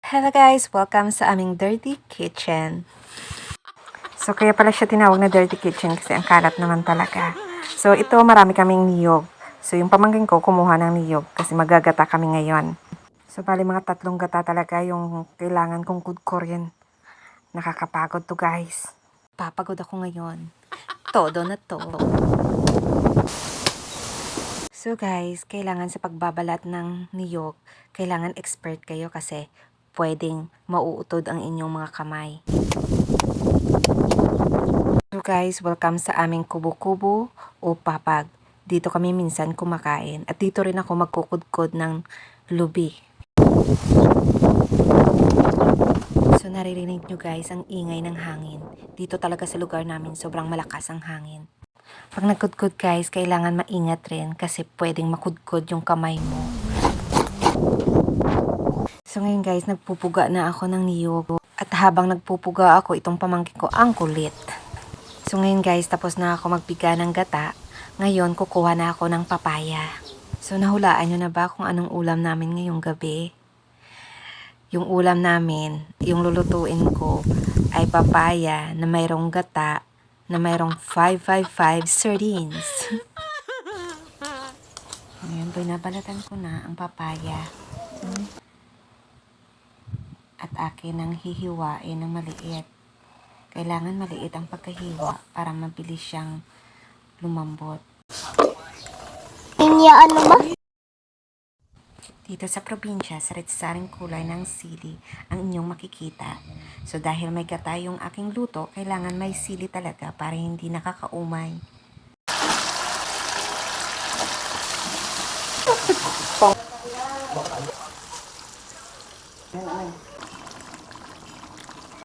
Hello guys! Welcome sa aming dirty kitchen. So kaya pala siya tinawag na dirty kitchen kasi ang kalat naman talaga. So ito marami kaming niyog. So yung pamangkin ko kumuha ng niyog kasi magagata kami ngayon. So bali mga 3 gata talaga yung kailangan kong kudkurin. Nakakapagod to guys. Papagod ako ngayon. Todo na to. So guys, kailangan sa pagbabalat ng niyog, kailangan expert kayo kasi pwedeng mauutod ang inyong mga kamay. So guys, welcome sa aming kubo-kubo o papag. Dito kami minsan kumakain at dito rin ako magkukudkod ng lubi. So naririnig nyo guys ang ingay ng hangin. Dito talaga sa lugar namin sobrang malakas ang hangin. Pag nagkudkod guys, kailangan maingat rin kasi pwedeng makudkod yung kamay mo. So ngayon guys, nagpupuga na ako ng niyog. At habang nagpupuga ako, itong pamangkin ko ang kulit. So ngayon guys, tapos na ako magpiga ng gata. Ngayon, kukuha na ako ng papaya. So nahulaan nyo na ba kung anong ulam namin ngayong gabi? Yung ulam namin, yung lulutuin ko, ay papaya na mayroong gata, na mayroong 555 sardines. Ngayon, binabalatan ko na ang papaya. At akin ang hihiwain ng maliit. Kailangan maliit ang pagkahiwa para mabilis siyang lumambot. Ano ba? Dito sa probinsya, sarit-saring kulay ng sili ang inyong makikita. So dahil may gata yung aking luto, kailangan may sili talaga para hindi nakakaumay.